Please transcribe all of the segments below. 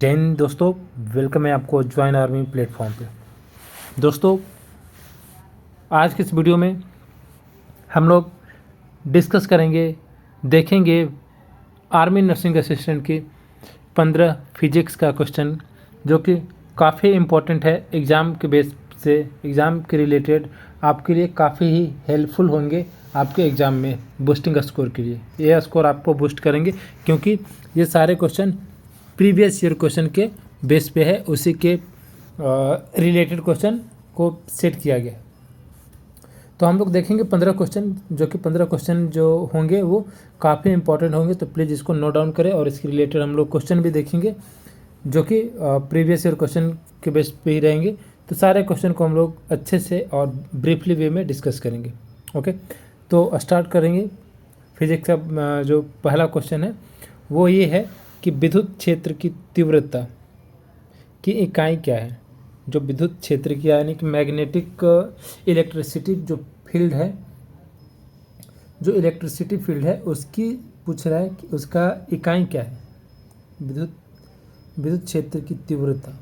जय हिंद दोस्तों, वेलकम है आपको ज्वाइन आर्मी प्लेटफॉर्म पे। दोस्तों, आज के इस वीडियो में हम लोग डिस्कस करेंगे, देखेंगे आर्मी नर्सिंग असिस्टेंट की 15 फिजिक्स का क्वेश्चन, जो कि काफ़ी इम्पोर्टेंट है। एग्ज़ाम के बेस से, एग्ज़ाम के रिलेटेड आपके लिए काफ़ी ही हेल्पफुल होंगे आपके एग्ज़ाम में बूस्टिंग स्कोर के लिए। ये स्कोर आपको बूस्ट करेंगे क्योंकि ये सारे क्वेश्चन प्रीवियस ईयर क्वेश्चन के बेस पे है, उसी के रिलेटेड क्वेश्चन को सेट किया गया। तो हम लोग देखेंगे 15 क्वेश्चन, जो कि 15 क्वेश्चन जो होंगे वो काफ़ी इंपॉर्टेंट होंगे। तो प्लीज़ इसको नोट डाउन करें और इसके रिलेटेड हम लोग क्वेश्चन भी देखेंगे जो कि प्रीवियस ईयर क्वेश्चन के बेस पे ही रहेंगे। तो सारे क्वेश्चन को हम लोग अच्छे से और ब्रीफली वे में डिस्कस करेंगे। ओके, तो स्टार्ट करेंगे। फिजिक्स का जो पहला क्वेश्चन है वो ये है कि विद्युत क्षेत्र की तीव्रता की इकाई क्या है। जो विद्युत क्षेत्र की यानी कि मैग्नेटिक इलेक्ट्रिसिटी जो फील्ड है, जो इलेक्ट्रिसिटी फील्ड है उसकी पूछ रहा है कि उसका इकाई क्या है। विद्युत क्षेत्र की तीव्रता,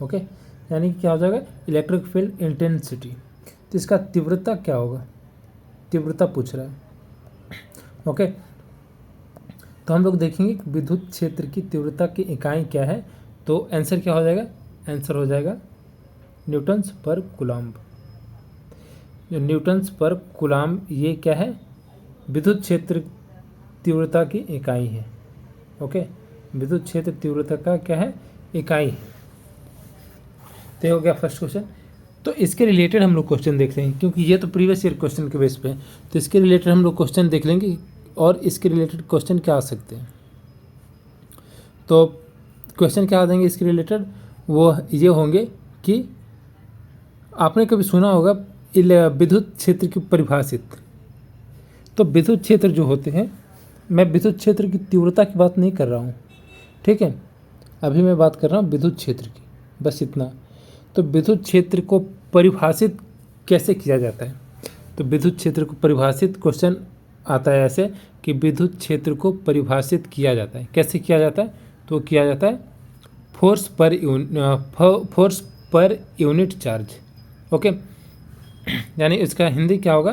ओके, यानी कि क्या हो जाएगा, इलेक्ट्रिक फील्ड इंटेंसिटी। तो इसका तीव्रता क्या होगा, तीव्रता पूछ रहा है। ओके, तो हम लोग देखेंगे कि विद्युत क्षेत्र की तीव्रता की इकाई क्या है। तो आंसर क्या हो जाएगा, आंसर हो जाएगा न्यूटन्स पर कूलम्ब। जो न्यूटन्स पर कूलम्ब ये क्या है, विद्युत क्षेत्र तीव्रता की इकाई है। ओके, विद्युत क्षेत्र तीव्रता का क्या है, इकाई है। तो ये हो गया फर्स्ट क्वेश्चन। तो इसके रिलेटेड हम लोग क्वेश्चन देख लेंगे क्योंकि ये तो प्रीवियस ईयर क्वेश्चन के बेस पे है। तो इसके रिलेटेड हम लोग क्वेश्चन देख लेंगे और इसके रिलेटेड क्वेश्चन क्या आ सकते हैं। तो क्वेश्चन क्या आ जाएंगे इसके रिलेटेड, वो ये होंगे कि आपने कभी सुना होगा विद्युत क्षेत्र की परिभाषित। तो विद्युत क्षेत्र जो होते हैं, मैं विद्युत क्षेत्र की तीव्रता की बात नहीं कर रहा हूँ, ठीक है, अभी मैं बात कर रहा हूँ विद्युत क्षेत्र की, बस इतना। तो विद्युत क्षेत्र को परिभाषित कैसे किया जाता है। तो विद्युत क्षेत्र को परिभाषित क्वेश्चन आता है ऐसे कि विद्युत क्षेत्र को परिभाषित किया जाता है। कैसे किया जाता है, तो किया जाता है force per unit charge. Okay, यानी इसका हिंदी क्या होगा,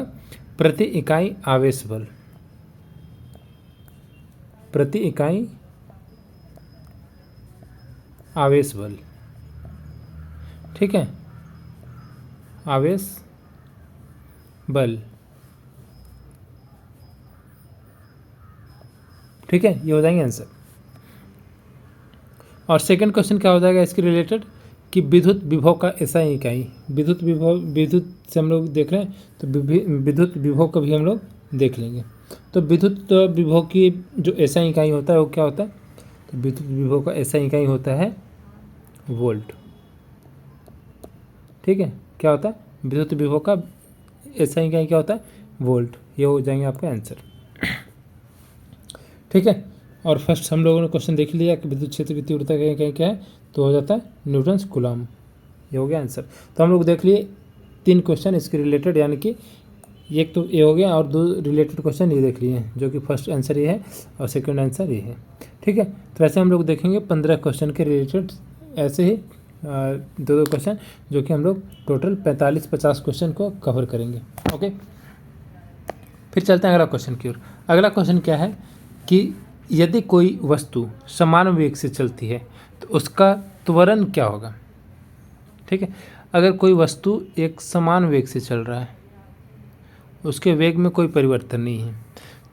प्रति इकाई आवेश बल। प्रति इकाई आवेश बल, ठीक है, आवेश बल, ठीक है, ये हो जाएंगे आंसर। और सेकंड क्वेश्चन क्या हो जाएगा इसके रिलेटेड कि विद्युत विभव का एसआई इकाई। विद्युत विभव, विद्युत से हम लोग देख रहे हैं तो विद्युत विभव का भी हम लोग देख लेंगे। तो विद्युत विभव की जो एसआई इकाई होता है वो क्या होता है, तो विद्युत विभव का एसआई इकाई होता है वोल्ट, ठीक है। क्या होता है, विद्युत विभव का एसआई इकाई क्या होता है, वोल्ट। ये हो जाएंगे आपका आंसर, ठीक है। और फर्स्ट हम लोगों ने क्वेश्चन देख लिया कि विद्युत क्षेत्र की तीव्रता क्या है, तो हो जाता है न्यूटन्स कूलम्ब। ये हो गया आंसर। तो हम लोग देख लिए 3 क्वेश्चन इसके रिलेटेड, यानी कि एक तो ये हो गया और 2 रिलेटेड क्वेश्चन ये देख लिए हैं, जो कि फर्स्ट आंसर ये है और सेकंड आंसर ये है, ठीक है। तो ऐसे हम लोग देखेंगे 15 क्वेश्चन के रिलेटेड, ऐसे ही 2 क्वेश्चन, जो कि हम लोग टोटल 45-50 क्वेश्चन को कवर करेंगे। ओके, फिर चलते हैं अगला क्वेश्चन की ओर। अगला क्वेश्चन क्या है कि यदि कोई वस्तु समान वेग से चलती है तो उसका त्वरण क्या होगा, ठीक है। अगर कोई वस्तु एक समान वेग से चल रहा है, उसके वेग में कोई परिवर्तन नहीं है,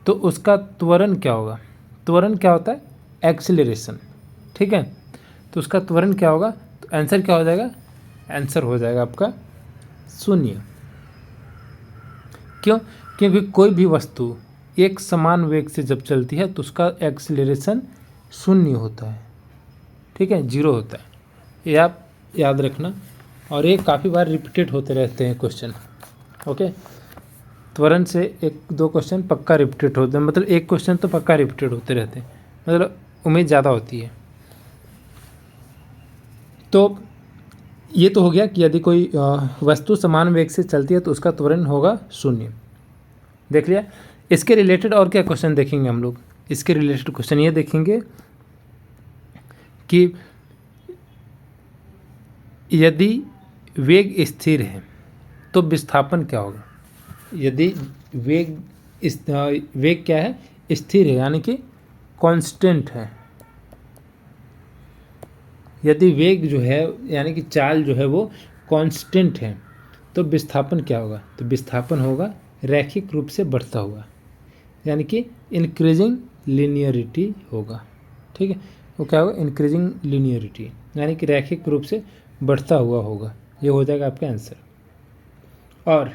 तो उसका त्वरण क्या होगा। त्वरण क्या होता है, एक्सीलरेशन, ठीक है। तो उसका त्वरण क्या होगा, तो आंसर क्या हो जाएगा, आंसर हो जाएगा आपका 0। क्यों, क्योंकि कोई भी वस्तु एक समान वेग से जब चलती है तो उसका एक्सीलरेशन 0 होता है, ठीक है, 0 होता है। ये आप याद रखना, और ये काफ़ी बार रिपीटेड होते रहते हैं क्वेश्चन। ओके, त्वरण से 1-2 क्वेश्चन पक्का रिपीटेड होते हैं, मतलब एक क्वेश्चन तो पक्का रिपीटेड होते रहते हैं, मतलब उम्मीद ज़्यादा होती है। तो ये तो हो गया कि यदि कोई वस्तु समान वेग से चलती है तो उसका त्वरण होगा 0, देख लिया। इसके रिलेटेड और क्या क्वेश्चन देखेंगे हम लोग, इसके रिलेटेड क्वेश्चन ये देखेंगे कि यदि वेग स्थिर है तो विस्थापन क्या होगा। यदि वेग क्या है, स्थिर है यानी कि कांस्टेंट है। यदि वेग जो है यानी कि चाल जो है वो कांस्टेंट है तो विस्थापन क्या होगा, तो विस्थापन होगा रैखिक रूप से बढ़ता हुआ, यानी कि इंक्रीजिंग लीनियरिटी होगा। ठीक है, वो क्या होगा, इंक्रीजिंग लीनियरिटी, यानी कि रैखिक रूप से बढ़ता हुआ होगा। ये हो जाएगा आपका आंसर। और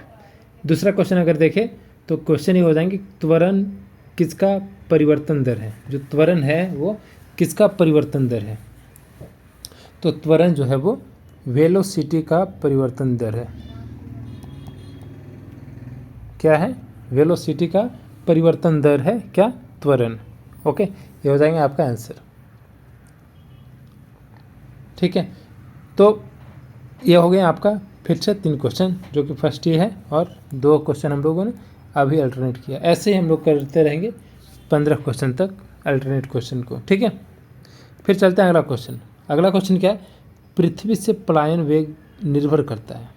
दूसरा क्वेश्चन अगर देखें तो क्वेश्चन ये हो जाएंगे, त्वरण किसका परिवर्तन दर है। जो त्वरण है वो किसका परिवर्तन दर है, तो त्वरण जो है वो वेलोसिटी का परिवर्तन दर है। क्या है, वेलोसिटी का परिवर्तन दर है क्या, त्वरण। ओके, ये हो जाएंगे आपका आंसर। ठीक है, तो ये हो गए आपका फिर से 3 क्वेश्चन, जो कि फर्स्ट ये है, और 2 क्वेश्चन हम लोगों ने अभी अल्टरनेट किया। ऐसे ही हम लोग करते रहेंगे 15 क्वेश्चन तक अल्टरनेट क्वेश्चन को। ठीक है, फिर चलते हैं अगला क्वेश्चन। अगला क्वेश्चन क्या है, पृथ्वी से पलायन वेग निर्भर करता है।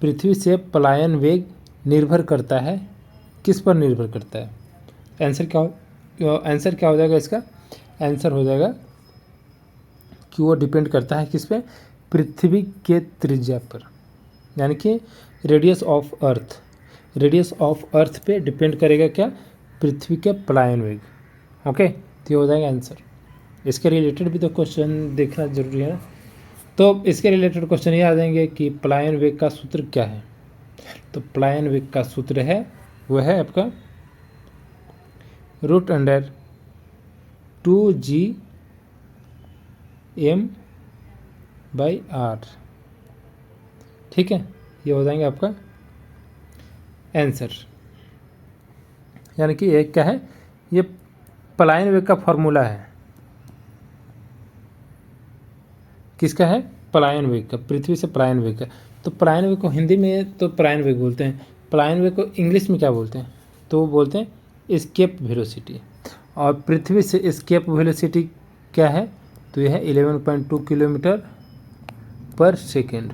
पृथ्वी से पलायन वेग निर्भर करता है, किस पर निर्भर करता है। आंसर क्या हो जाएगा इसका, आंसर हो जाएगा कि वो डिपेंड करता है किस पे, पृथ्वी के त्रिज्या पर, यानी कि radius of earth. Radius of earth पे डिपेंड करेगा क्या, पृथ्वी के पलायन वेग। ओके, तो ये हो जाएगा आंसर। इसके रिलेटेड भी तो क्वेश्चन देखना जरूरी है ना। तो इसके रिलेटेड क्वेश्चन ये आ जाएंगे कि पलायन वेग का सूत्र क्या है। तो पलायन वेग का सूत्र है वह है आपका √2gm/r। ठीक है, ये हो जाएंगे आपका आंसर। यानी कि एक क्या है, ये पलायन वेग का फॉर्मूला है। किसका है, पलायन वेग का, पृथ्वी से पलायन वेग का। तो पलायन वेग को हिंदी में तो पलायन वेग बोलते हैं, पलायन वेग को इंग्लिश में क्या बोलते हैं, तो वो बोलते हैं एस्केप वेलोसिटी। और पृथ्वी से एस्केप वेलोसिटी क्या है, तो यह है 11.2 किलोमीटर पर सेकेंड।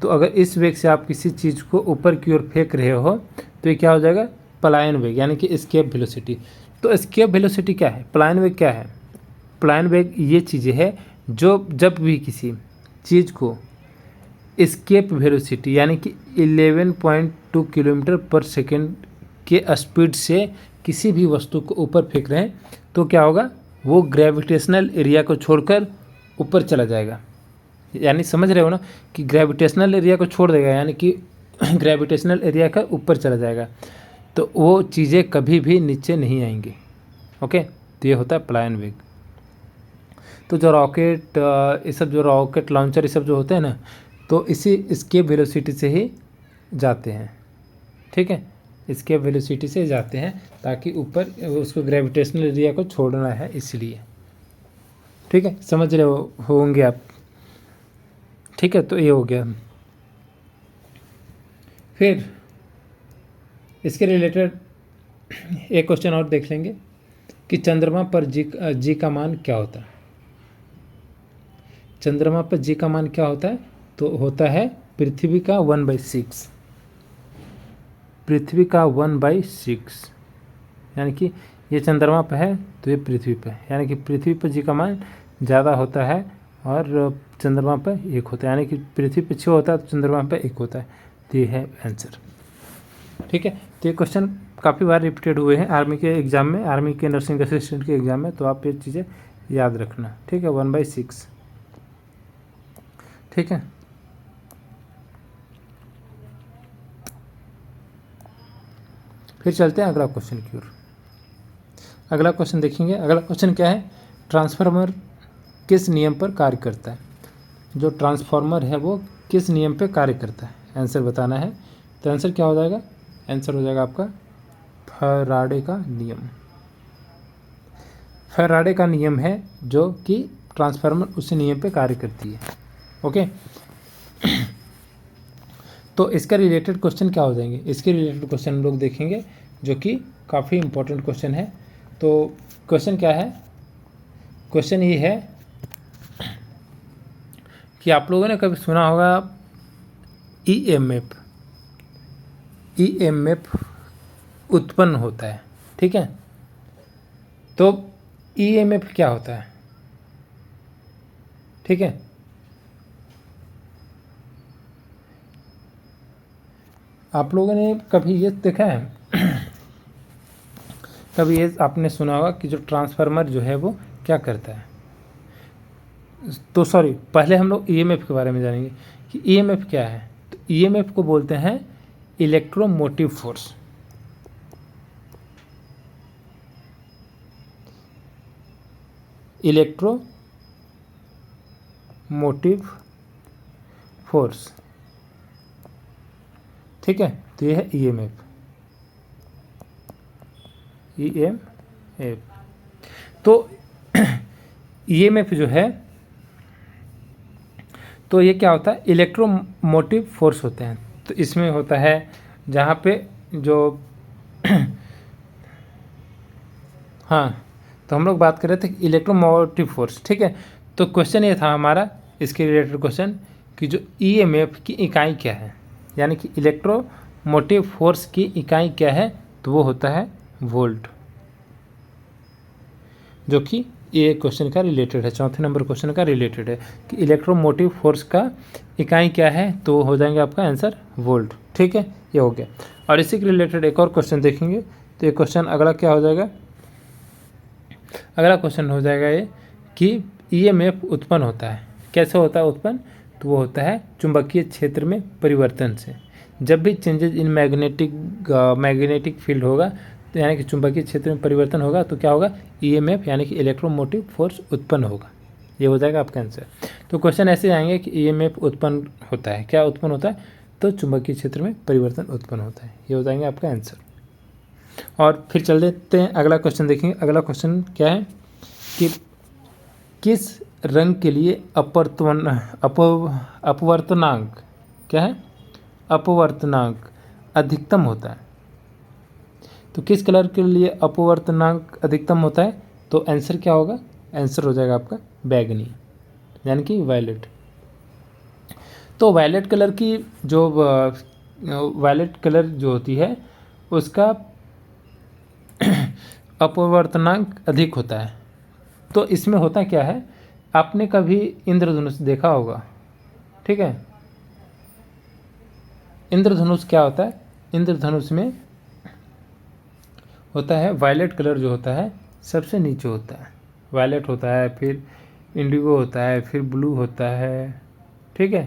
तो अगर इस वेग से आप किसी चीज़ को ऊपर की ओर फेंक रहे हो तो ये क्या हो जाएगा, पलायन वेग, यानी कि एस्केप वेलोसिटी। तो एस्केप वेलोसिटी क्या है, पलायन वेग क्या है, पलायन वेग ये चीज़ें है जो जब भी किसी चीज़ को एस्केप वेलोसिटी यानी कि 11.2 किलोमीटर पर सेकेंड के स्पीड से किसी भी वस्तु को ऊपर फेंक रहे हैं तो क्या होगा, वो ग्रेविटेशनल एरिया को छोड़कर ऊपर चला जाएगा। यानी समझ रहे हो ना कि ग्रेविटेशनल एरिया को छोड़ देगा, यानी कि ग्रेविटेशनल एरिया का ऊपर चला जाएगा, तो वो चीज़ें कभी भी नीचे नहीं आएंगी। ओके, तो ये होता है पलायन वेग। तो जो रॉकेट ये सब जो रॉकेट लॉन्चर ये सब जो होते हैं ना, तो इसी एस्केप वेलोसिटी से ही जाते हैं। ठीक है, एस्केप वेलोसिटी से जाते हैं ताकि ऊपर उसको ग्रेविटेशनल एरिया को छोड़ना है इसलिए। ठीक है, समझ रहे होंगे आप। ठीक है, तो ये हो गया। फिर इसके रिलेटेड एक क्वेश्चन और देख लेंगे कि चंद्रमा पर जी का मान क्या होता है। चंद्रमा पर जी का मान क्या होता है, तो होता है पृथ्वी का 1/6। पृथ्वी का 1/6, यानी कि ये चंद्रमा पर है तो ये पृथ्वी पर है, यानी कि पृथ्वी पर जी का मान ज़्यादा होता है और चंद्रमा पर 1 होता है, यानी कि पृथ्वी पर 6 होता है तो चंद्रमा पर 1 होता है। तो ये है आंसर। ठीक है, तो ये क्वेश्चन काफ़ी बार रिपीटेड हुए हैं आर्मी के एग्ज़ाम में, आर्मी के नर्सिंग असिस्टेंट के एग्ज़ाम में, तो आप ये चीज़ें याद रखना। ठीक है, 1/6। ठीक है, फिर चलते हैं अगला क्वेश्चन की ओर। अगला क्वेश्चन देखेंगे। अगला क्वेश्चन क्या है, ट्रांसफार्मर किस नियम पर कार्य करता है। जो ट्रांसफार्मर है वो किस नियम पर कार्य करता है, आंसर बताना है। तो आंसर क्या हो जाएगा, आंसर हो जाएगा आपका फैराडे का नियम। फैराडे का नियम है जो कि ट्रांसफार्मर उसी नियम पे कार्य करती है। ओके, तो इसका रिलेटेड क्वेश्चन क्या हो जाएंगे, इसके रिलेटेड क्वेश्चन हम लोग देखेंगे जो कि काफ़ी इंपॉर्टेंट क्वेश्चन है। तो क्वेश्चन क्या है, क्वेश्चन ये है कि आप लोगों ने कभी सुना होगा ईएमएफ। ईएमएफ उत्पन्न होता है, ठीक है। तो ईएमएफ क्या होता है, ठीक है। आप लोगों ने कभी ये देखा है कभी ये आपने सुना होगा कि जो ट्रांसफार्मर जो है वो क्या करता है। तो सॉरी, पहले हम लोग ईएमएफ के बारे में जानेंगे कि ईएमएफ क्या है। तो ईएमएफ को बोलते हैं इलेक्ट्रोमोटिव फोर्स। इलेक्ट्रोमोटिव फोर्स, ठीक है। तो ये है ईएमएफ। ईएमएफ तो ईएमएफ जो है, तो ये क्या होता है, इलेक्ट्रोमोटिव फोर्स होते हैं। तो इसमें होता है जहाँ पे जो हाँ, तो हम लोग बात कर रहे थे इलेक्ट्रोमोटिव फोर्स, ठीक है। तो क्वेश्चन ये था हमारा इसके रिलेटेड क्वेश्चन कि जो ईएमएफ की इकाई क्या है, यानी कि इलेक्ट्रोमोटिव फोर्स की इकाई क्या है। तो वो होता है वोल्ट, जो कि ये क्वेश्चन का रिलेटेड है, चौथे नंबर क्वेश्चन का रिलेटेड है कि इलेक्ट्रोमोटिव फोर्स का इकाई क्या है। तो हो जाएंगे आपका आंसर वोल्ट, ठीक है। ये हो गया। और इसी के रिलेटेड एक और क्वेश्चन देखेंगे। तो ये क्वेश्चन अगला क्या हो जाएगा, अगला क्वेश्चन हो जाएगा ये कि ईएमएफ उत्पन्न होता है, कैसे होता है उत्पन्न। तो वो होता है चुंबकीय क्षेत्र में परिवर्तन से। जब भी चेंजेज इन मैग्नेटिक फील्ड होगा, तो यानी कि चुंबकीय क्षेत्र में परिवर्तन होगा, तो क्या होगा, ईएमएफ यानी कि इलेक्ट्रोमोटिव फोर्स उत्पन्न होगा। ये हो जाएगा आपका आंसर। तो क्वेश्चन ऐसे आएंगे कि ईएमएफ उत्पन्न होता है, क्या उत्पन्न होता है, तो चुंबकीय क्षेत्र में परिवर्तन उत्पन्न होता है। ये हो जाएंगे आपका आंसर। और फिर चल देते हैं, अगला क्वेश्चन देखेंगे। अगला क्वेश्चन क्या है कि किस रंग के लिए अपवर्तनांक क्या है, अपवर्तनांक अधिकतम होता है। तो किस कलर के लिए अपवर्तनांक अधिकतम होता है। तो आंसर क्या होगा, आंसर हो जाएगा आपका बैगनी, यानी कि वायलेट। तो वायलेट कलर की जो वायलेट कलर जो होती है उसका अपवर्तनांक अधिक होता है। तो इसमें होता क्या है, आपने कभी इंद्रधनुष देखा होगा, ठीक है। इंद्रधनुष क्या होता है, इंद्रधनुष में होता है वायलेट कलर जो होता है सबसे नीचे होता है। वायलेट होता है, फिर इंडिगो होता है, फिर ब्लू होता है, ठीक है।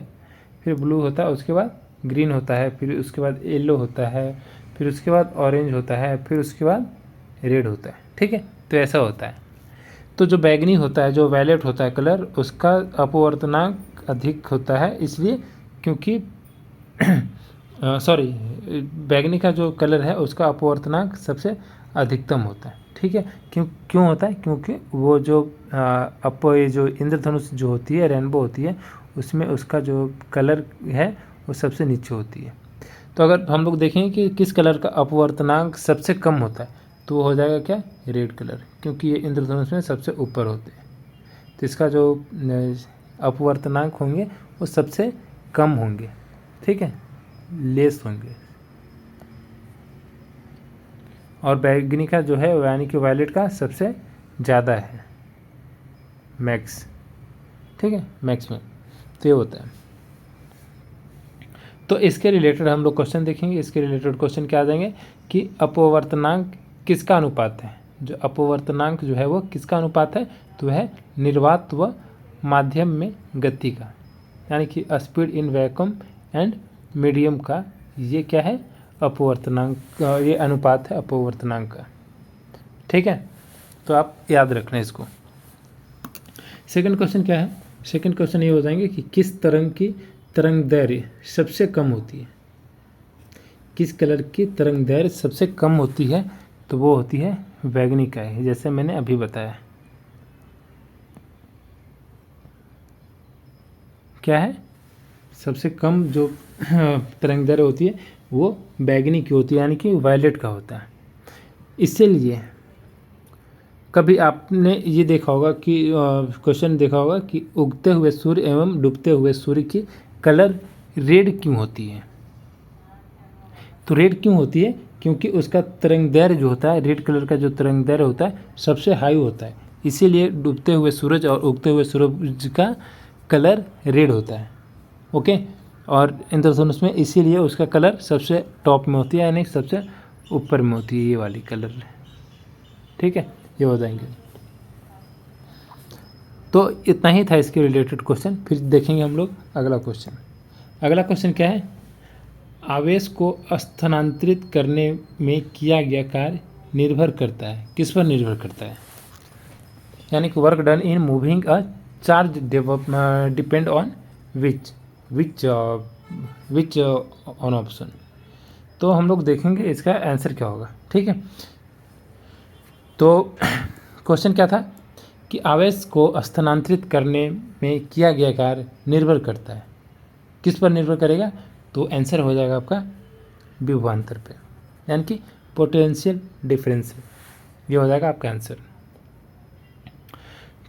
फिर ब्लू होता है, उसके बाद ग्रीन होता है, फिर उसके बाद येलो होता है, फिर उसके बाद ऑरेंज होता है, फिर उसके बाद रेड होता है, ठीक है। तो ऐसा होता है। तो जो बैगनी होता है, जो वायलेट होता है कलर, उसका अपवर्तनांक अधिक होता है, इसलिए क्योंकि सॉरी, बैगनी का जो कलर है उसका अपवर्तनांक सबसे अधिकतम होता है, ठीक है। क्यों होता है, क्योंकि वो जो ये जो इंद्रधनुष जो होती है, रेनबो होती है, उसमें उसका जो कलर है वो सबसे नीचे होती है। तो अगर हम लोग देखें कि किस कलर का अपवर्तनांक सबसे कम होता है, तो वो हो जाएगा क्या, रेड कलर, क्योंकि ये इंद्रधनुष में सबसे ऊपर होते हैं। तो इसका जो अपवर्तनांक होंगे वो सबसे कम होंगे, ठीक है, लेस होंगे। और बैगनी का जो है यानी कि वायलेट का सबसे ज़्यादा है, मैक्स, ठीक है, मैक्स में। तो ये होता है। तो इसके रिलेटेड हम लोग क्वेश्चन देखेंगे। इसके रिलेटेड क्वेश्चन क्या आ जाएंगे कि अपवर्तनांक किसका अनुपात है। जो अपवर्तनांक जो है वो किसका अनुपात है, तो वह निर्वात व माध्यम में गति का, यानी कि speed in vacuum and medium का, ये क्या है, अपवर्तनांक, ये अनुपात है अपवर्तनांक का, ठीक है। तो आप याद रखना इसको। सेकंड क्वेश्चन क्या है, सेकंड क्वेश्चन ये हो जाएंगे कि किस तरंग की तरंग दैर्घ्य सबसे कम होती है। किस कलर की तरंग दैर्घ्य सबसे कम होती है, तो वो होती है बैगनी का है, जैसे मैंने अभी बताया। क्या है, सबसे कम जो तरंग दैर्घ्य होती है वो बैगनी की होती है, यानी कि वायलेट का होता है। इसीलिए कभी आपने ये देखा होगा कि क्वेश्चन देखा होगा कि उगते हुए सूर्य एवं डूबते हुए सूर्य की कलर रेड क्यों होती है? तो रेड क्यों होती है? क्योंकि उसका तरंगदैर्घ्य जो होता है, रेड कलर का जो तरंगदैर्घ्य होता है सबसे हाई होता है, इसीलिए डूबते हुए सूरज और उगते हुए सूरज का कलर रेड होता है। ओके, और इंद्रधनुष में इसीलिए उसका कलर सबसे टॉप में होती है, यानी सबसे ऊपर में होती है ये वाली कलर। ठीक है, ये हो जाएंगे। तो इतना ही था इसके रिलेटेड क्वेश्चन। फिर देखेंगे हम लोग अगला क्वेश्चन। अगला क्वेश्चन क्या है? आवेश को स्थानांतरित करने में किया गया कार्य निर्भर करता है, किस पर निर्भर करता है? यानी कि work done in moving a charge depend on which which on option. तो हम लोग देखेंगे इसका आंसर क्या होगा। ठीक है, तो क्वेश्चन क्या था कि आवेश को स्थानांतरित करने में किया गया कार्य निर्भर करता है, किस पर निर्भर करेगा? तो आंसर हो जाएगा आपका विभवांतर पे, यानी कि पोटेंशियल डिफरेंस। ये हो जाएगा आपका आंसर।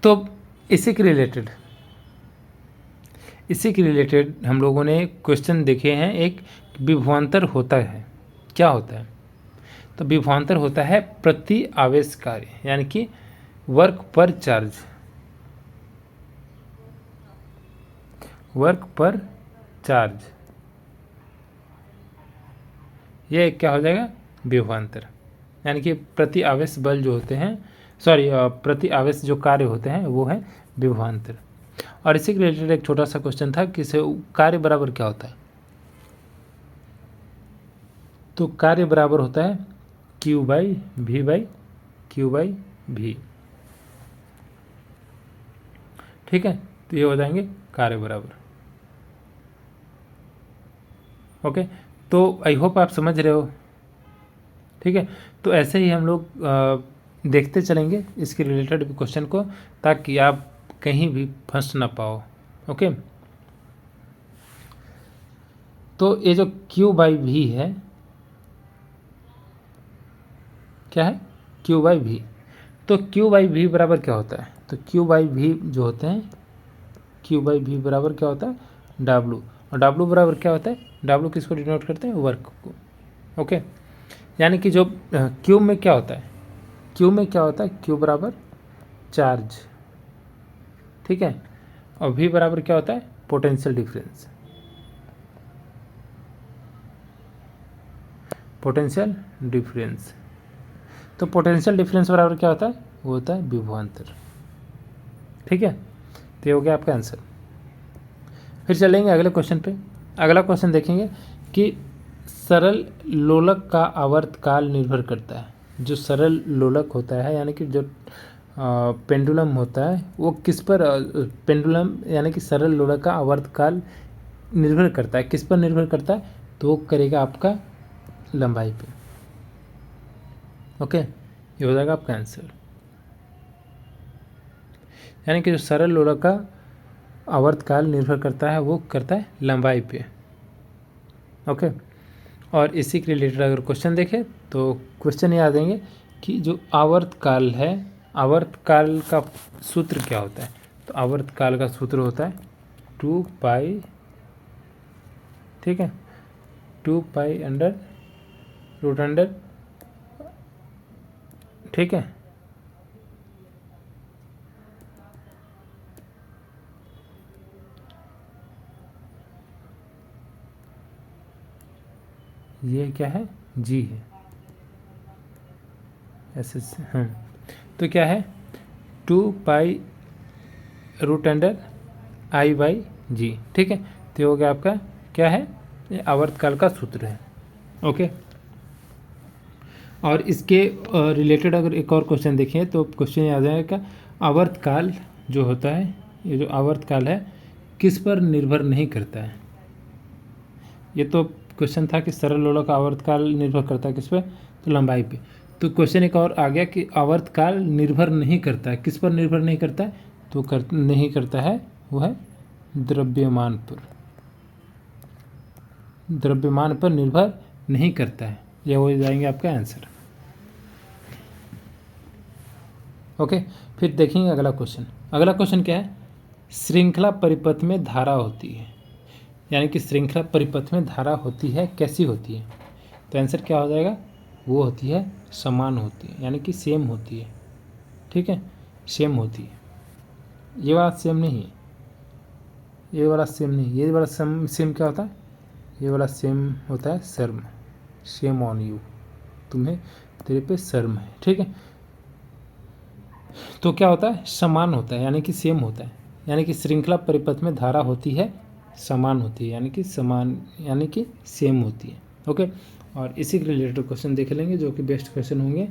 तो इसी के रिलेटेड हम लोगों ने क्वेश्चन देखे हैं। एक विभवांतर होता है, क्या होता है? तो विभवांतर होता है प्रति आवेश कार्य, यानी कि वर्क पर चार्ज, वर्क पर चार्ज, ये क्या हो जाएगा? विभवांतर। यानी कि प्रति आवेश बल जो होते हैं, प्रति आवेश जो कार्य होते हैं वो है विभवांतर। और इसी के रिलेटेड एक छोटा सा क्वेश्चन था कि कार्य बराबर क्या होता है? तो कार्य बराबर होता है Q बाई V। ठीक है, तो ये हो जाएंगे कार्य बराबर। ओके, तो आई होप आप समझ रहे हो। ठीक है, तो ऐसे ही हम लोग देखते चलेंगे इसके रिलेटेड क्वेश्चन को, ताकि आप कहीं भी फंस ना पाओ। ओके, तो ये जो Q बाई V है, क्या है? Q by V। तो Q बाई V बराबर क्या होता है? तो Q बाई V जो होते हैं, Q बाई V बराबर क्या होता है? W। और W बराबर क्या होता है? W किसको डिनोट करते हैं? वर्क को। ओके, यानी कि जो Q में क्या होता है? Q में क्या होता है? Q बराबर चार्ज। ठीक है, और V बराबर क्या होता है? Potential difference. Potential difference. तो पोटेंशियल डिफरेंस बराबर क्या होता है? वो होता है विभवांतर। ठीक है, तो ये हो गया आपका आंसर। फिर चलेंगे अगले क्वेश्चन पे। अगला क्वेश्चन देखेंगे कि सरल लोलक का आवर्तकाल निर्भर करता है। जो सरल लोलक होता है, यानी कि जो पेंडुलम होता है, वो किस पर पेंडुलम यानी कि सरल लोलक का आवर्तकाल निर्भर करता है, किस पर निर्भर करता है? तो वो करेगा आपका लंबाई पे। ओके, ये हो जाएगा आपका आंसर। यानी कि जो सरल लोलक का आवर्तकाल निर्भर करता है वो करता है लंबाई पे। ओके, और इसी के रिलेटेड अगर क्वेश्चन देखें तो क्वेश्चन ये आ जाएंगे कि जो आवर्तकाल है, आवर्तकाल का सूत्र क्या होता है? तो आवर्तकाल का सूत्र होता है 2 पाई। ठीक है, 2 पाई अंडर रूट अंडर। ठीक है, ये क्या है? जी है, ऐसे हाँ। तो क्या है? 2 pi root under I by G. ठीक है, तो ये हो गया आपका क्या है? ये आवर्तकाल का सूत्र है। ओके, और इसके रिलेटेड अगर एक और क्वेश्चन देखें तो क्वेश्चन याद आएगा, आवर्तकाल जो होता है, ये जो आवर्तकाल है किस पर निर्भर नहीं करता है? ये तो क्वेश्चन था कि सरल लोलक का आवर्तकाल निर्भर करता है किस पे? तो लंबाई पे। तो क्वेश्चन एक और आ गया कि आवर्तकाल निर्भर नहीं करता है, किस पर निर्भर नहीं करता है? तो नहीं करता है, वो है द्रव्यमान पर। द्रव्यमान पर निर्भर नहीं करता है। यह हो जाएंगे आपका आंसर। ओके, फिर देखेंगे अगला क्वेश्चन। अगला क्वेश्चन क्या है, श्रृंखला परिपथ में धारा होती है, यानी कि श्रृंखला परिपथ में धारा होती है, कैसी होती है? तो आंसर क्या हो जाएगा, वो होती है समान होती है, यानी कि सेम होती है। ठीक है, सेम होती है। ये वाला सेम नहीं है, ये वाला सेम नहीं, ये वाला सेम क्या होता है, ये वाला सेम होता है शर्म, शेम ऑन यू, तुम्हें तेरे पे शर्म है। ठीक है, तो क्या होता है, समान होता है, यानी कि सेम होता है, यानी कि श्रृंखला परिपथ में धारा होती है समान होती है, यानी कि समान यानी कि सेम होती है। ओके, और इसी के रिलेटेड क्वेश्चन देख लेंगे जो कि बेस्ट क्वेश्चन होंगे।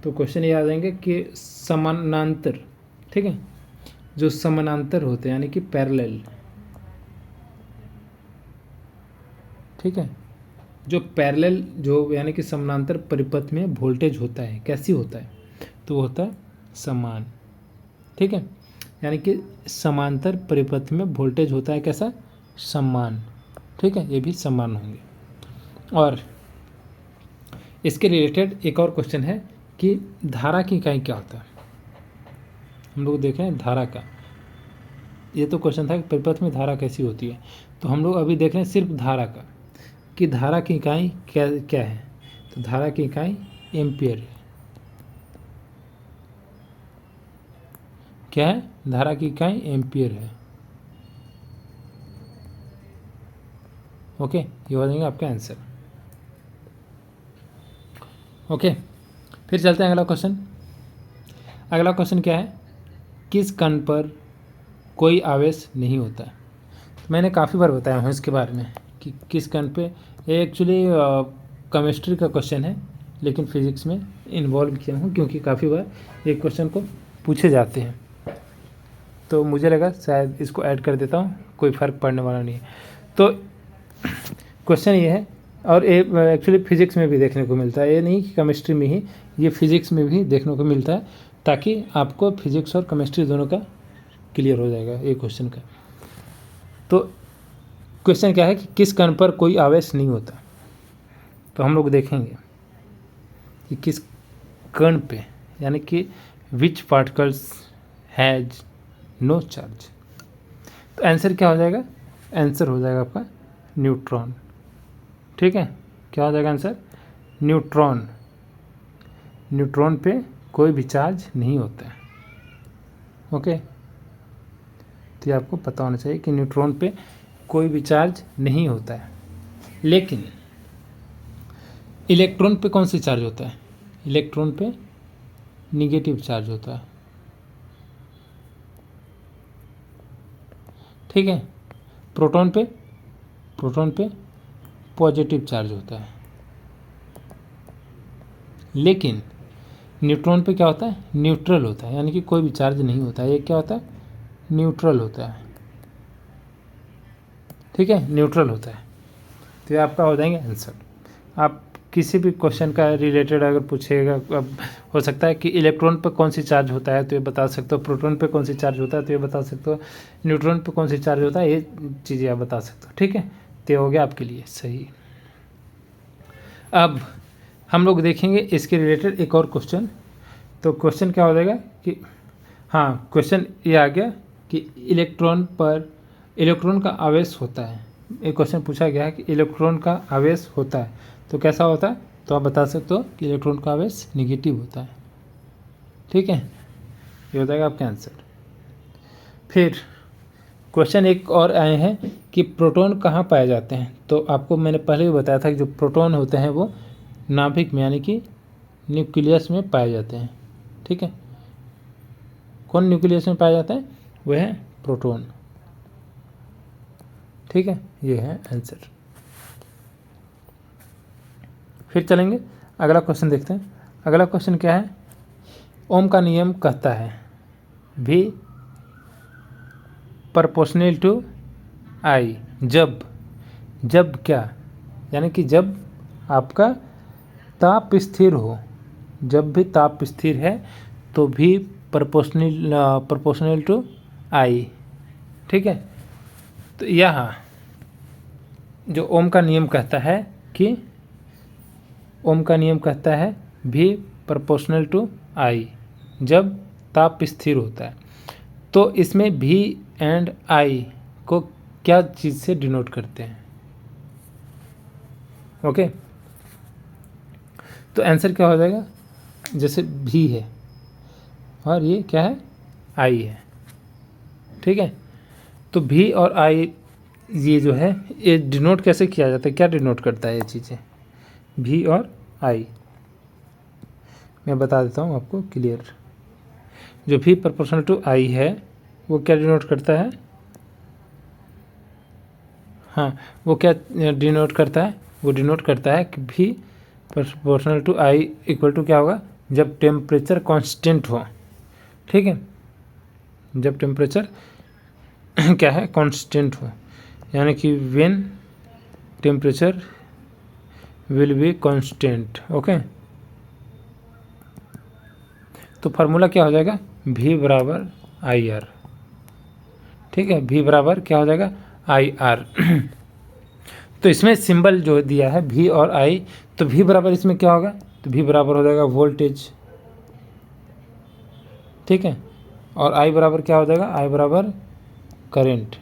तो क्वेश्चन ये आ जाएंगे कि समानांतर, ठीक है, जो समानांतर होते हैं यानी कि पैरेलल, ठीक है, जो पैरेलल जो यानी कि समानांतर परिपथ में वोल्टेज होता है, कैसी होता है, तो वो होता है समान। ठीक है, यानी कि समांतर परिपथ में वोल्टेज होता है कैसा, समान। ठीक है, ये भी समान होंगे। और इसके रिलेटेड एक और क्वेश्चन है कि धारा की इकाई क्या होता है। हम लोग देख रहे हैं धारा का, ये तो क्वेश्चन था कि परिपथ में धारा कैसी होती है, तो हम लोग अभी देख रहे हैं सिर्फ धारा का, कि धारा की इकाई क्या क्या है। तो धारा की इकाई एम्पियर है। क्या है, धारा की इकाई एम्पियर है। ओके, ये हो जाएंगे आपका आंसर। ओके, फिर चलते हैं अगला क्वेश्चन। अगला क्वेश्चन क्या है, किस कण पर कोई आवेश नहीं होता है। तो मैंने काफ़ी बार बताया हूँ इसके बारे में कि किस कण पे, ये एक्चुअली केमिस्ट्री का क्वेश्चन है, लेकिन फिजिक्स में इन्वॉल्व किया हूँ क्योंकि काफ़ी बार ये क्वेश्चन को पूछे जाते हैं, तो मुझे लगा शायद इसको ऐड कर देता हूँ, कोई फ़र्क पड़ने वाला नहीं है। तो क्वेश्चन ये है, और ये एक्चुअली फिजिक्स में भी देखने को मिलता है, ये नहीं कि केमिस्ट्री में ही, ये फिजिक्स में भी देखने को मिलता है, ताकि आपको फिजिक्स और केमिस्ट्री दोनों का क्लियर हो जाएगा ये क्वेश्चन का। तो क्वेश्चन क्या है कि किस कण पर कोई आवेश नहीं होता। तो हम लोग देखेंगे कि किस कण पे, यानी कि विच पार्टिकल्स हैज नो चार्ज। तो आंसर क्या हो जाएगा, आंसर हो जाएगा आपका न्यूट्रॉन। ठीक है, क्या हो जाएगा आंसर, न्यूट्रॉन। न्यूट्रॉन पे कोई भी चार्ज नहीं होता है। ओके, तो ये आपको पता होना चाहिए कि न्यूट्रॉन पे कोई भी चार्ज नहीं होता है। लेकिन इलेक्ट्रॉन पे कौन सी चार्ज होता है, इलेक्ट्रॉन पे निगेटिव चार्ज होता है। ठीक है, प्रोटॉन पे पॉजिटिव चार्ज होता है। लेकिन न्यूट्रॉन पे क्या होता है, न्यूट्रल होता है, यानी कि कोई भी चार्ज नहीं होता है। ये क्या होता है, न्यूट्रल होता है। ठीक है, न्यूट्रल होता है। तो ये आपका हो जाएंगे आंसर। आप किसी भी क्वेश्चन का रिलेटेड अगर पूछेगा, अब हो सकता है कि इलेक्ट्रॉन पर कौन सी चार्ज होता है तो ये बता सकते हो, प्रोटॉन पे कौन सी चार्ज होता है तो ये बता सकते हो, न्यूट्रॉन पे कौन सी चार्ज होता है, ये चीज़ें आप बता सकते हो। ठीक है, तो ये हो गया आपके लिए सही। अब हम लोग देखेंगे इसके रिलेटेड एक और क्वेश्चन। तो क्वेश्चन क्या हो जाएगा कि, हाँ, क्वेश्चन ये आ गया कि इलेक्ट्रॉन का आवेश होता है। एक क्वेश्चन पूछा गया है कि इलेक्ट्रॉन का आवेश होता है तो कैसा होता है, तो आप बता सकते हो कि इलेक्ट्रॉन का आवेश निगेटिव होता है। ठीक है, ये हो जाएगा आपका आंसर। फिर क्वेश्चन एक और आए हैं कि प्रोटॉन कहाँ पाए जाते हैं। तो आपको मैंने पहले भी बताया था कि जो प्रोटॉन होते हैं वो नाभिक में, यानी कि न्यूक्लियस में पाए जाते हैं। ठीक है, कौन न्यूक्लियस में पाया जाता है, वह है प्रोटॉन। ठीक है, ये है आंसर। फिर चलेंगे अगला क्वेश्चन देखते हैं। अगला क्वेश्चन क्या है, ओम का नियम कहता है भी प्रोपोर्शनल टू आई, जब क्या, यानी कि जब आपका ताप स्थिर हो, जब भी ताप स्थिर है तो भी प्रोपोर्शनल टू आई। ठीक है, तो यहाँ जो ओम का नियम कहता है कि ओम का नियम कहता है भी प्रोपोर्शनल टू आई, जब ताप स्थिर होता है। तो इसमें V एंड I को क्या चीज़ से डिनोट करते हैं? ओके, तो आंसर क्या हो जाएगा? जैसे V है और ये क्या है? I है, ठीक है। तो V और I ये जो है ये डिनोट कैसे किया जाता है, क्या डिनोट करता है ये चीज़ें? V और I मैं बता देता हूँ आपको क्लियर। जो V प्रोपोर्शनल टू I है वो क्या डिनोट करता है? हाँ, वो क्या डिनोट करता है? वो डिनोट करता है कि V proportional to I equal to क्या होगा? जब टेम्परेचर कांस्टेंट हो, ठीक है, जब टेम्परेचर क्या है? कांस्टेंट हो, यानी कि when temperature will be constant. Okay, तो फार्मूला क्या हो जाएगा? V बराबर IR, ठीक है। V बराबर क्या हो जाएगा? IR। तो इसमें सिंबल जो दिया है V और I, तो V बराबर इसमें क्या होगा? तो V बराबर हो जाएगा वोल्टेज, ठीक है, और I बराबर क्या हो जाएगा? I बराबर करंट।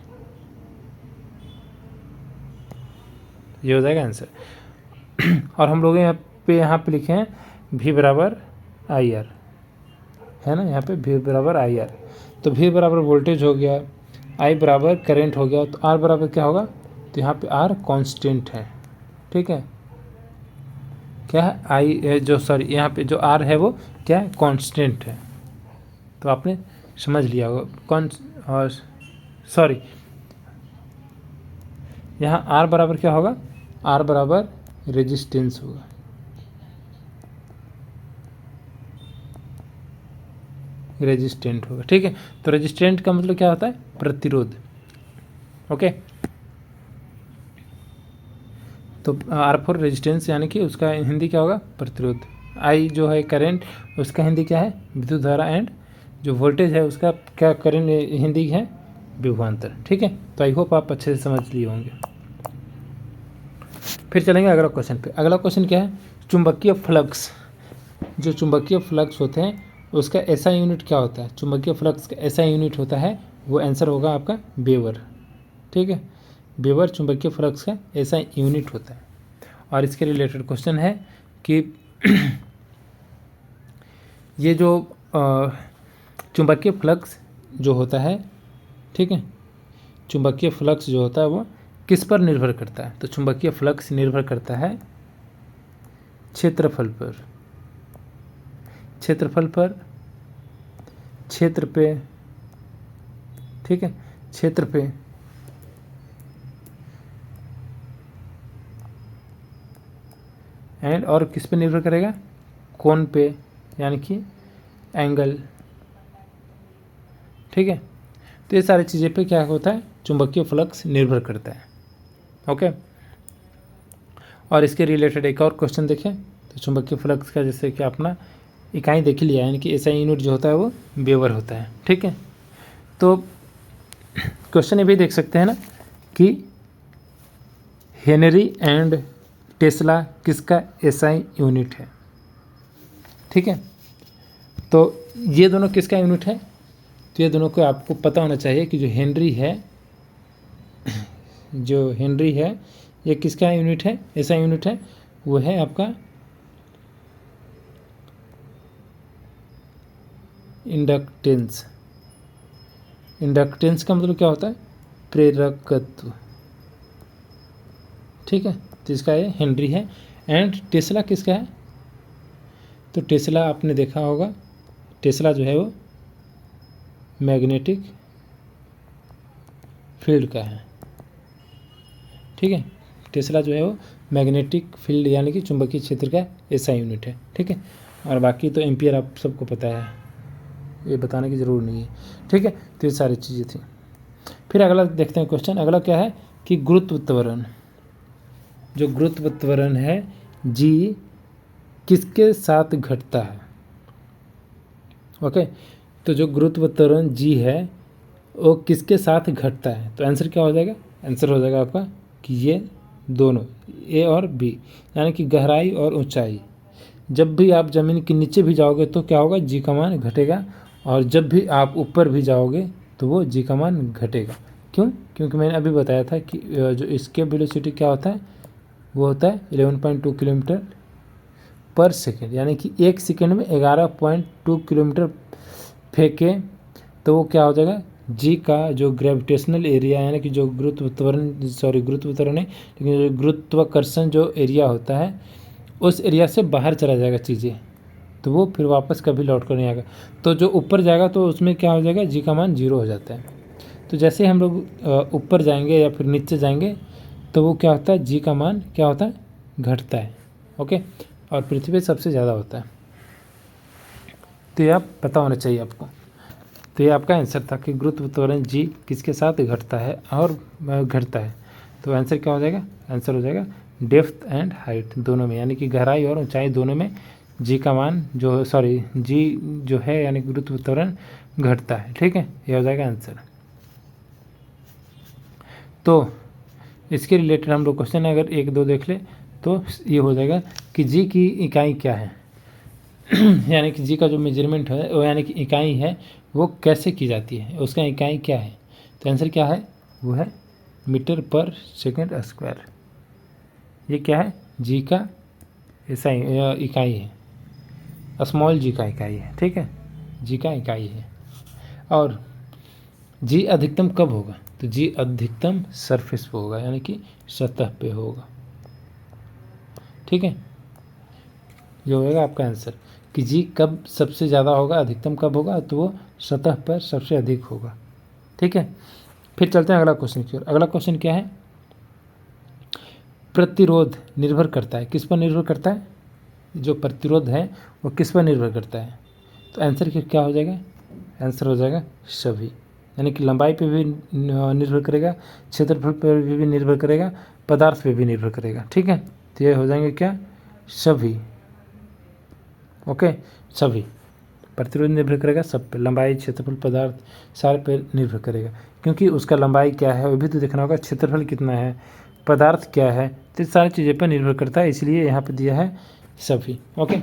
ये हो जाएगा आंसर। और हम लोग यहाँ पे लिखे हैं V बराबर IR, है ना, यहाँ पे V बराबर IR। तो V बराबर वोल्टेज हो गया, I बराबर करंट हो गया, तो R बराबर क्या होगा? तो यहाँ पे R कांस्टेंट है, ठीक है। क्या है? I जो सॉरी यहाँ पे जो R है वो क्या है? कांस्टेंट है। तो आपने समझ लिया होगा कौन, और सॉरी यहाँ R बराबर क्या होगा? R बराबर रेजिस्टेंस होगा, रेजिस्टेंट होगा, ठीक है। तो रेजिस्टेंट का मतलब क्या होता है? प्रतिरोध। ओके, तो R फॉर रेजिस्टेंस यानी कि उसका हिंदी क्या होगा? प्रतिरोध। I जो है करंट, उसका हिंदी क्या है? विद्युत धारा। एंड जो वोल्टेज है उसका क्या करंट हिंदी है? विभवांतर, ठीक है। तो आई होप आप अच्छे से समझ लिए होंगे। फिर चलेंगे अगला क्वेश्चन पे। अगला क्वेश्चन क्या है? चुंबकीय फ्लक्स। जो चुंबकीय फ्लक्स होते हैं उसका ऐसा यूनिट क्या होता है? चुंबकीय फ्लक्स का ऐसा यूनिट होता है, वो आंसर होगा आपका वेबर, ठीक है। वेबर चुंबकीय फ्लक्स का ऐसा यूनिट होता है। और इसके रिलेटेड क्वेश्चन है कि ये जो चुंबकीय फ्लक्स जो होता है, ठीक है, चुंबकीय फ्लक्स जो होता है वो किस पर निर्भर करता है? तो चुंबकीय फ्लक्स निर्भर करता है क्षेत्रफल पर, क्षेत्रफल पर, क्षेत्र पे, ठीक है, क्षेत्र पे, एंड और किस पे निर्भर करेगा? कोण पे, यानी कि एंगल, ठीक है। तो ये सारी चीज़ें पे क्या होता है? चुंबकीय फ्लक्स निर्भर करता है। ओके, और इसके रिलेटेड एक और क्वेश्चन देखें। तो चुंबकीय फ्लक्स का जैसे कि अपना इकाई देख लिया, यानी कि ऐसा यूनिट जो होता है वो वेबर होता है, ठीक है। तो क्वेश्चन ये भी देख सकते हैं ना कि हेनरी एंड टेस्ला किसका एसआई यूनिट है, ठीक है। तो ये दोनों किसका यूनिट है? तो ये दोनों को आपको पता होना चाहिए कि जो हेनरी है, जो हेनरी है ये किसका यूनिट है? एसआई यूनिट है, वो है आपका इंडक्टेंस। इंडक्टेंस का मतलब क्या होता है? प्रेरकत्व, ठीक है। तो इसका ये हेनरी है। एंड टेस्ला किसका है? तो टेस्ला आपने देखा होगा, टेस्ला जो है वो मैग्नेटिक फील्ड का है, ठीक है। टेस्ला जो है वो मैग्नेटिक फील्ड यानी कि चुंबकीय क्षेत्र का ऐसा यूनिट है, ठीक है। और बाकी तो एम्पियर आप सबको पता है, ये बताने की ज़रूर नहीं है, ठीक है। तो ये सारी चीज़ें थी। फिर अगला देखते हैं क्वेश्चन। अगला क्या है कि गुरुत्व त्वरण, जो गुरुत्व त्वरण है जी किसके साथ घटता है? ओके, तो जो गुरुत्व त्वरण जी है वो किसके साथ घटता है? तो आंसर क्या हो जाएगा? आंसर हो जाएगा आपका कि ये दोनों, ए और बी, यानी कि गहराई और ऊंचाई। जब भी आप ज़मीन के नीचे भी जाओगे तो क्या होगा? जी का मान घटेगा, और जब भी आप ऊपर भी जाओगे तो वो जी का मान घटेगा। क्यों? क्योंकि मैंने अभी बताया था कि जो एस्केप वेलोसिटी क्या होता है, वो होता है 11.2 किलोमीटर पर सेकेंड, यानी कि 1 सेकेंड में 11.2 किलोमीटर फेंके तो वो क्या हो जाएगा, जी का जो ग्रेविटेशनल एरिया यानी कि जो गुरुत्वाकर्षण नहीं, लेकिन जो गुरुत्वाकर्षण जो एरिया होता है उस एरिया से बाहर चला जाएगा चीज़ें, तो वो फिर वापस कभी लौट कर नहीं आएगा। तो जो ऊपर जाएगा तो उसमें क्या हो जाएगा, जी का मान 0 हो जाता है। तो जैसे हम लोग ऊपर जाएंगे या फिर नीचे जाएंगे तो वो क्या होता है, जी का मान क्या होता है, घटता है। ओके, और पृथ्वी पे सबसे ज़्यादा होता है। तो ये आप पता होना चाहिए आपको। तो ये आपका आंसर था कि गुरुत्वाकर्षण जी किसके साथ घटता है और घटता है। तो आंसर क्या हो जाएगा, आंसर हो जाएगा डेप्थ एंड हाइट दोनों में, यानी कि गहराई और ऊंचाई दोनों में जी का मान जी जो है यानी गुरुत्वाकर्षण घटता है। ठीक है, ये हो जाएगा आंसर। तो इसके रिलेटेड हम लोग क्वेश्चन अगर 1-2 देख ले तो ये हो जाएगा कि जी की इकाई क्या है यानी कि जी का जो मेजरमेंट है वो यानी कि इकाई है वो कैसे की जाती है, उसका इकाई क्या है। तो आंसर क्या है, वो है मीटर पर सेकेंड स्क्वायर। ये क्या है, जी का ऐसा इकाई है, स्मॉल जी का इकाई है। ठीक है, जी का इकाई है। और जी अधिकतम कब होगा, तो जी अधिकतम सरफेस पे होगा, यानी कि सतह पे होगा। ठीक है, ये होगा आपका आंसर कि जी कब सबसे ज़्यादा होगा, अधिकतम कब होगा, तो वो सतह पर सबसे अधिक होगा। ठीक है, फिर चलते हैं अगला क्वेश्चन की ओर। अगला क्वेश्चन क्या है, प्रतिरोध निर्भर करता है, किस पर निर्भर करता है, जो प्रतिरोध है वो किस पर निर्भर करता है। तो आंसर क्या हो जाएगा, आंसर हो जाएगा सभी, यानी कि लंबाई पे भी निर्भर करेगा, क्षेत्रफल पर भी निर्भर करेगा, पदार्थ पे भी निर्भर करेगा। ठीक है, तो ये हो जाएंगे क्या, सभी। ओके, सभी प्रतिरोध निर्भर करेगा सब पे, लंबाई, क्षेत्रफल, पदार्थ सारे पे निर्भर करेगा, क्योंकि उसका लंबाई क्या है वो भी तो देखना होगा, क्षेत्रफल कितना है, पदार्थ क्या है, तो सारी चीज़ें पर निर्भर करता है, इसलिए यहाँ पे दिया है सभी। ओके,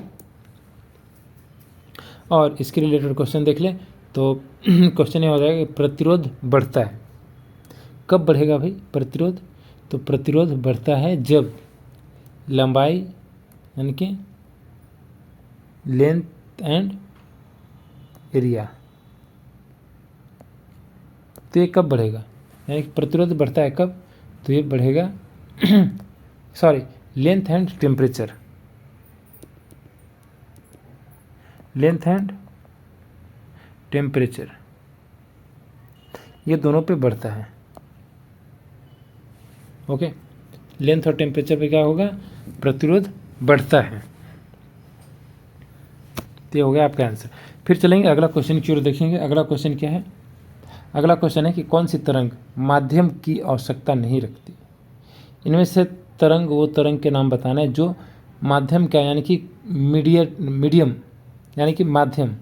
और इसके रिलेटेड क्वेश्चन देख ले तो क्वेश्चन ये हो जाएगा कि प्रतिरोध बढ़ता है, कब बढ़ेगा भाई प्रतिरोध, तो प्रतिरोध बढ़ता है जब लंबाई यानी कि लेंथ एंड एरिया, तो ये कब बढ़ेगा, यानी कि प्रतिरोध बढ़ता है कब, तो ये बढ़ेगा length and temperature, length and temperature ये दोनों पे बढ़ता है। ओके, लेंथ और टेम्परेचर पे क्या होगा, प्रतिरोध बढ़ता है। तो ये हो गया आपका आंसर। फिर चलेंगे अगला क्वेश्चन की ओर देखेंगे। अगला क्वेश्चन क्या है, अगला क्वेश्चन है कि कौन सी तरंग माध्यम की आवश्यकता नहीं रखती। इनमें से तरंग वो तरंग के नाम बताना है जो माध्यम क्या यानी कि मीडियम यानी कि माध्यम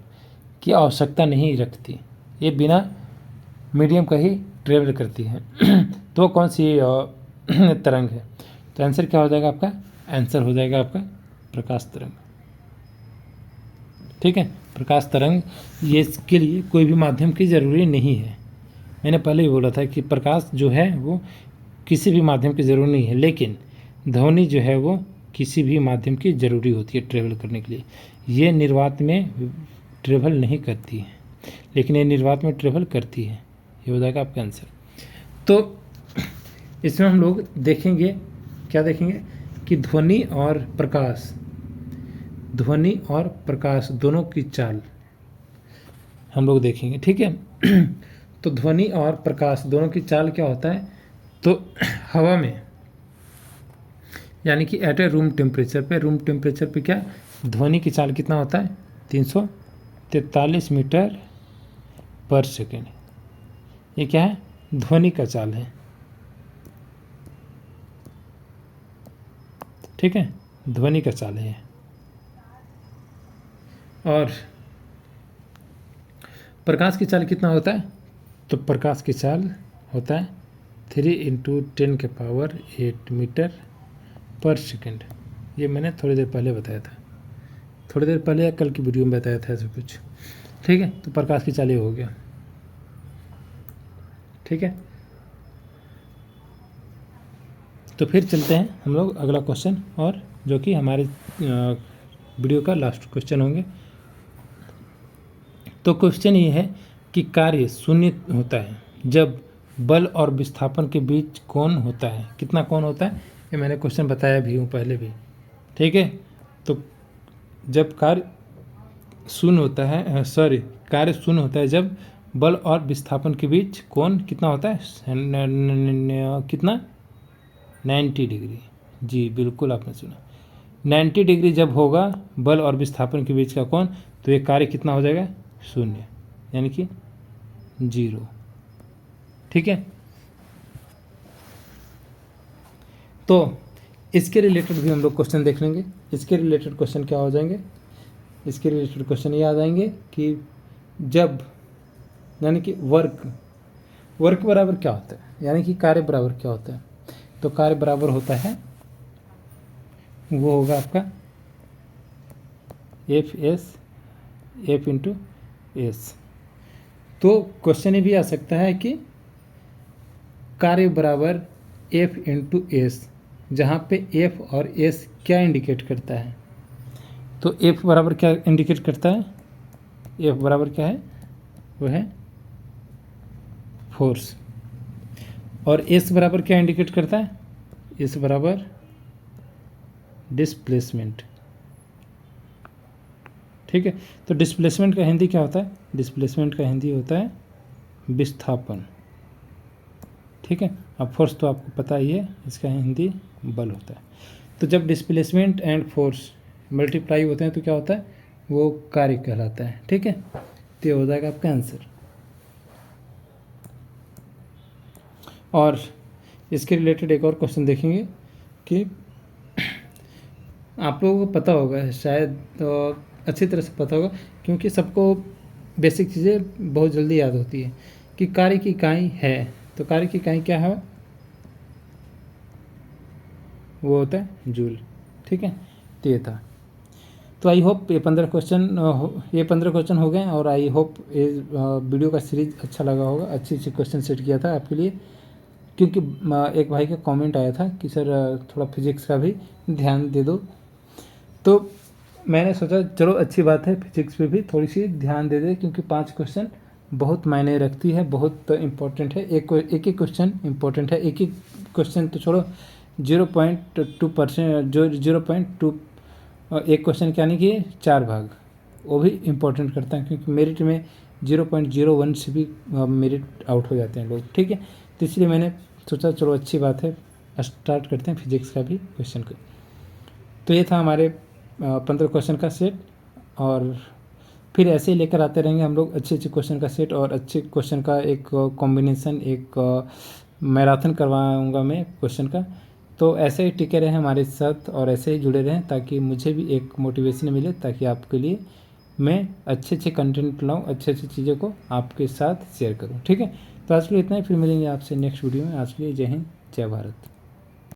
की आवश्यकता नहीं रखती, ये बिना मीडियम का ही ट्रेवल करती है तो कौन सी तरंग है। तो आंसर क्या हो जाएगा आपका, आंसर हो जाएगा आपका प्रकाश तरंग। ठीक है, प्रकाश तरंग ये इसके लिए कोई भी माध्यम की ज़रूरी नहीं है। मैंने पहले ही बोला था कि प्रकाश जो है वो किसी भी माध्यम की ज़रूरी नहीं है, लेकिन ध्वनि जो है वो किसी भी माध्यम की ज़रूरी होती है ट्रेवल करने के लिए। ये निर्वात में ट्रेवल नहीं करती है, लेकिन ये निर्वात में ट्रेवल करती है। ये हो जाएगा आपका आंसर। तो इसमें हम लोग देखेंगे, क्या देखेंगे कि ध्वनि और प्रकाश दोनों की चाल हम लोग देखेंगे। ठीक है तो ध्वनि और प्रकाश दोनों की चाल क्या होता है, तो हवा में यानी कि एट ए रूम टेम्परेचर पे क्या ध्वनि की चाल कितना होता है, 343 मीटर पर सेकेंड। ये क्या है, ध्वनि का चाल है। ठीक है, ध्वनि का चाल है। और प्रकाश की चाल कितना होता है, तो प्रकाश की चाल होता है 3 × 10⁸ मीटर पर सेकेंड। ये मैंने थोड़ी देर पहले बताया था, थोड़ी देर पहले या कल की वीडियो में बताया था ऐसा कुछ। ठीक है, तो प्रकाश की चाल ये हो गया। ठीक है, तो फिर चलते हैं हम लोग अगला क्वेश्चन, और जो कि हमारे वीडियो का लास्ट क्वेश्चन होंगे। तो क्वेश्चन ये है कि कार्य शून्य होता है जब बल और विस्थापन के बीच कोण होता है। कितना कोण होता है, ये मैंने क्वेश्चन बताया भी हूँ पहले भी। ठीक है, तो जब कार्य शून्य होता है, कार्य शून्य होता है जब बल और विस्थापन के बीच कोण कितना होता है, कितना 90 डिग्री। जी बिल्कुल आपने सुना, 90 डिग्री जब होगा बल और विस्थापन के बीच का कोण, तो ये कार्य कितना हो जाएगा, शून्य, यानी कि 0। ठीक है, तो इसके रिलेटेड भी हम लोग क्वेश्चन देख लेंगे। इसके रिलेटेड क्वेश्चन क्या हो जाएंगे, इसके रिलेटेड क्वेश्चन ये आ जाएंगे कि जब, यानी कि वर्क बराबर क्या होता है, यानी कि कार्य बराबर क्या होता है। तो कार्य बराबर होता है, वो होगा आपका F इंटू एस। तो क्वेश्चन ये भी आ सकता है कि कार्य बराबर F इंटू एस, जहाँ पे F और S क्या इंडिकेट करता है। तो F बराबर क्या इंडिकेट करता है, F बराबर क्या है, वो है फोर्स। और S बराबर क्या इंडिकेट करता है, S बराबर डिस्प्लेसमेंट। ठीक है, तो डिस्प्लेसमेंट का हिंदी क्या होता है, डिस्प्लेसमेंट का हिंदी होता है विस्थापन। ठीक है, अब फोर्स तो आपको पता ही है, इसका हिंदी बल होता है। तो जब डिस्प्लेसमेंट एंड फोर्स मल्टीप्लाई होते हैं तो क्या होता है, वो कार्य कहलाता है। ठीक है, तो ये हो जाएगा आपका आंसर। और इसके रिलेटेड एक और क्वेश्चन देखेंगे कि आप लोगों को पता होगा शायद, तो अच्छी तरह से पता होगा, क्योंकि सबको बेसिक चीज़ें बहुत जल्दी याद होती है कि कार्य की इकाई है। तो कार्य की इकाई क्या है, वो होता है जूल। ठीक है, तो ये था। तो आई होप ये 15 क्वेश्चन हो गए, और आई होप ये वीडियो का सीरीज अच्छा लगा होगा। अच्छी क्वेश्चन सेट किया था आपके लिए, क्योंकि एक भाई का कमेंट आया था कि सर थोड़ा फिजिक्स का भी ध्यान दे दो। तो मैंने सोचा चलो अच्छी बात है, फिजिक्स पे भी थोड़ी सी ध्यान दे दे, क्योंकि 5 क्वेश्चन बहुत मायने रखती है, बहुत इम्पोर्टेंट है। एक क्वेश्चन इम्पोर्टेंट है, एक क्वेश्चन तो छोड़ो, 0.2%, जो 0.2 एक क्वेश्चन के यानी कि 4 भाग, वो भी इम्पोर्टेंट करता है, क्योंकि मेरिट में 0.01 से भी मेरिट आउट हो जाते हैं लोग। ठीक है, तो इसलिए मैंने सोचा चलो अच्छी बात है, स्टार्ट करते हैं फिजिक्स का भी क्वेश्चन को। तो ये था हमारे 15 क्वेश्चन का सेट, और फिर ऐसे ही लेकर आते रहेंगे हम लोग अच्छे क्वेश्चन का सेट, और अच्छे क्वेश्चन का एक कॉम्बिनेशन, एक मैराथन करवाऊँगा मैं क्वेश्चन का। तो ऐसे ही टिके रहें हमारे साथ, और ऐसे ही जुड़े रहें, ताकि मुझे भी एक मोटिवेशन मिले, ताकि आपके लिए मैं अच्छे कंटेंट लाऊँ, अच्छी चीज़ों को आपके साथ शेयर करूँ। ठीक है, तो आज के लिए इतना ही, फिर मिलेंगे आपसे नेक्स्ट वीडियो में। आज के लिए जय हिंद, जय भारत।